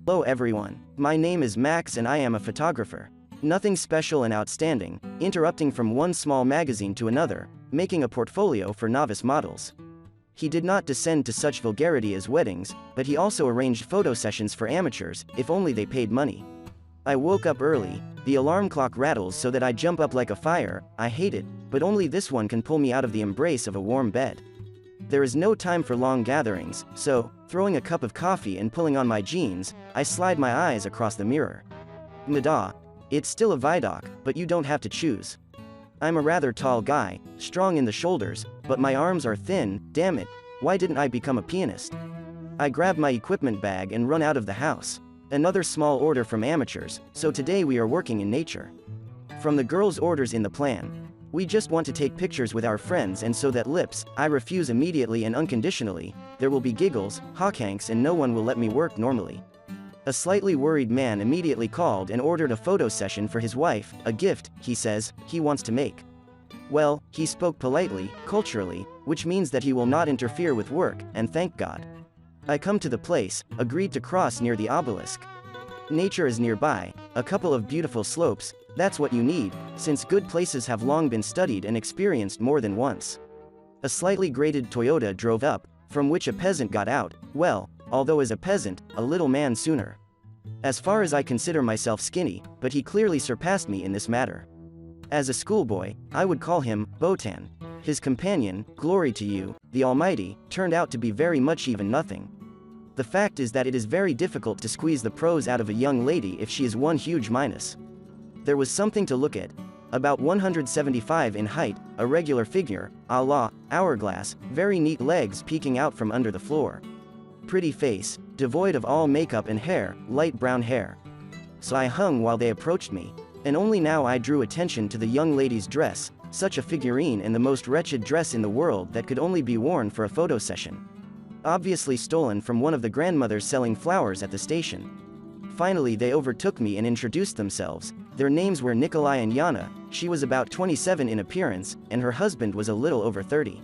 Hello everyone, my name is Max and I am a photographer. Nothing special and outstanding, interrupting from one small magazine to another, making a portfolio for novice models. He did not descend to such vulgarity as weddings, but he also arranged photo sessions for amateurs, if only they paid money. I woke up early, the alarm clock rattles so that I jump up like a fire. I hate it, but only this one can pull me out of the embrace of a warm bed. There is no time for long gatherings, so, throwing a cup of coffee and pulling on my jeans, I slide my eyes across the mirror. Mada. It's still a Vidocq, but you don't have to choose. I'm a rather tall guy, strong in the shoulders, but my arms are thin. Damn it, why didn't I become a pianist? I grab my equipment bag and run out of the house. Another small order from amateurs, so today we are working in nature. From the girls' orders in the plan. We just want to take pictures with our friends, and so that lips, I refuse immediately and unconditionally. There will be giggles, hawkanks, and no one will let me work normally. A slightly worried man immediately called and ordered a photo session for his wife, a gift, he says, he wants to make. Well, he spoke politely, culturally, which means that he will not interfere with work, and thank God. I come to the place, agreed to cross near the obelisk. Nature is nearby, a couple of beautiful slopes, that's what you need, since good places have long been studied and experienced more than once. A slightly graded Toyota drove up, from which a peasant got out, well, although as a peasant, a little man sooner. As far as I consider myself skinny, but he clearly surpassed me in this matter. As a schoolboy, I would call him Botan. His companion, glory to you, the Almighty, turned out to be very much even nothing. The fact is that it is very difficult to squeeze the pros out of a young lady if she is one huge minus. There was something to look at. About 175 in height, a regular figure, a la hourglass, very neat legs peeking out from under the floor. Pretty face, devoid of all makeup and hair, light brown hair. So I hung while they approached me, and only now I drew attention to the young lady's dress, such a figurine and the most wretched dress in the world that could only be worn for a photo session. Obviously stolen from one of the grandmothers selling flowers at the station. Finally they overtook me and introduced themselves. Their names were Nikolai and Yana. She was about 27 in appearance, and her husband was a little over 30.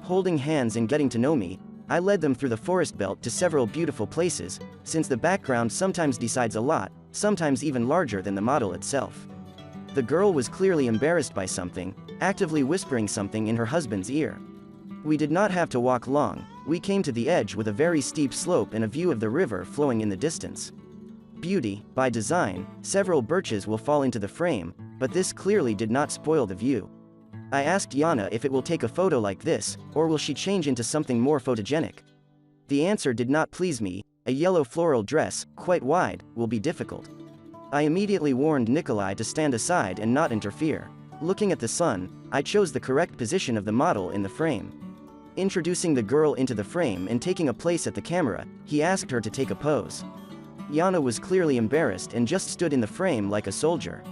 Holding hands and getting to know me, I led them through the forest belt to several beautiful places, since the background sometimes decides a lot, sometimes even larger than the model itself. The girl was clearly embarrassed by something, actively whispering something in her husband's ear. We did not have to walk long, we came to the edge with a very steep slope and a view of the river flowing in the distance. Beauty, by design, several birches will fall into the frame, but this clearly did not spoil the view. I asked Yana if it will take a photo like this, or will she change into something more photogenic. The answer did not please me. A yellow floral dress, quite wide, will be difficult. I immediately warned Nikolai to stand aside and not interfere. Looking at the sun, I chose the correct position of the model in the frame. Introducing the girl into the frame and taking a place at the camera, he asked her to take a pose. Yana was clearly embarrassed and just stood in the frame like a soldier.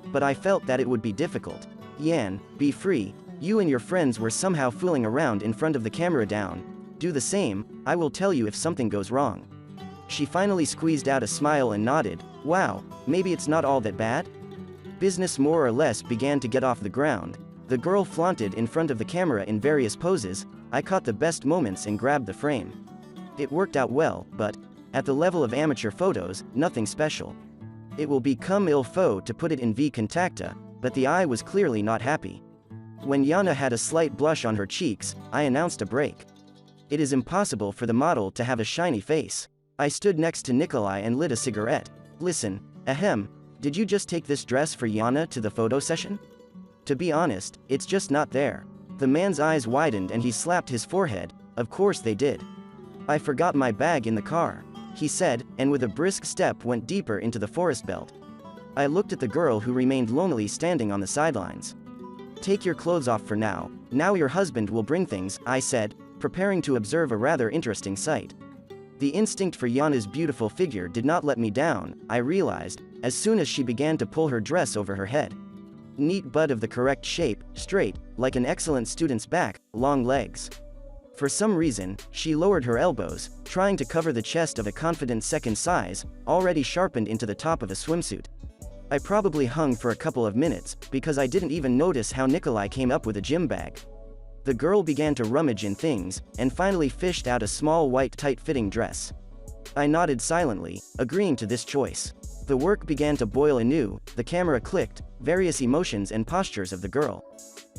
But I felt that it would be difficult. Yan, be free, you and your friends were somehow fooling around in front of the camera. Do the same, I will tell you if something goes wrong. She finally squeezed out a smile and nodded. Wow, maybe it's not all that bad? Business more or less began to get off the ground. The girl flaunted in front of the camera in various poses. I caught the best moments and grabbed the frame. It worked out well, but at the level of amateur photos, nothing special. It will become il faut to put it in v contacta, but the eye was clearly not happy. When Yana had a slight blush on her cheeks, I announced a break. It is impossible for the model to have a shiny face. I stood next to Nikolai and lit a cigarette. Listen, ahem, did you just take this dress for Yana to the photo session? To be honest, it's just not there. The man's eyes widened and he slapped his forehead. Of course they did. I forgot my bag in the car, he said, and with a brisk step went deeper into the forest belt. I looked at the girl who remained lonely standing on the sidelines. Take your clothes off for now, now your husband will bring things, I said, preparing to observe a rather interesting sight. The instinct for Yana's beautiful figure did not let me down, I realized, as soon as she began to pull her dress over her head. Neat butt of the correct shape, straight, like an excellent student's back, long legs. For some reason, she lowered her elbows, trying to cover the chest of a confident second size, already sharpened into the top of a swimsuit. I probably hung for a couple of minutes, because I didn't even notice how Nikolai came up with a gym bag. The girl began to rummage in things, and finally fished out a small white tight-fitting dress. I nodded silently, agreeing to this choice. The work began to boil anew, the camera clicked, various emotions and postures of the girl.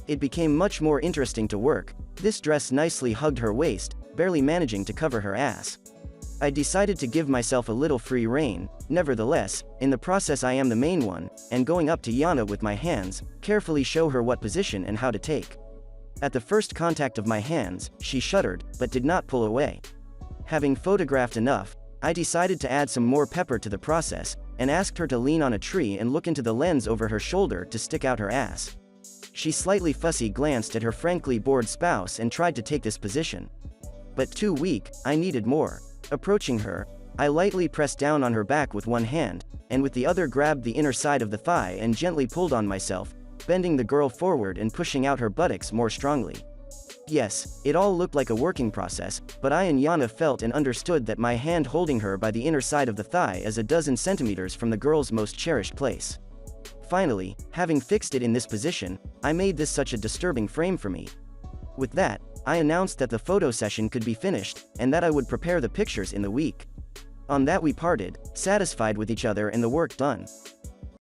It became much more interesting to work. This dress nicely hugged her waist, barely managing to cover her ass. I decided to give myself a little free rein. Nevertheless, in the process I am the main one, and going up to Yana with my hands, carefully show her what position and how to take. At the first contact of my hands, she shuddered, but did not pull away. Having photographed enough, I decided to add some more pepper to the process, and asked her to lean on a tree and look into the lens over her shoulder to stick out her ass. She slightly fussy glanced at her frankly bored spouse and tried to take this position. But too weak, I needed more. Approaching her, I lightly pressed down on her back with one hand, and with the other grabbed the inner side of the thigh and gently pulled on myself, bending the girl forward and pushing out her buttocks more strongly. Yes, it all looked like a working process, but I and Yana felt and understood that my hand holding her by the inner side of the thigh is a dozen centimeters from the girl's most cherished place. Finally, having fixed it in this position, I made this such a disturbing frame for me. With that, I announced that the photo session could be finished, and that I would prepare the pictures in the week. On that we parted, satisfied with each other and the work done.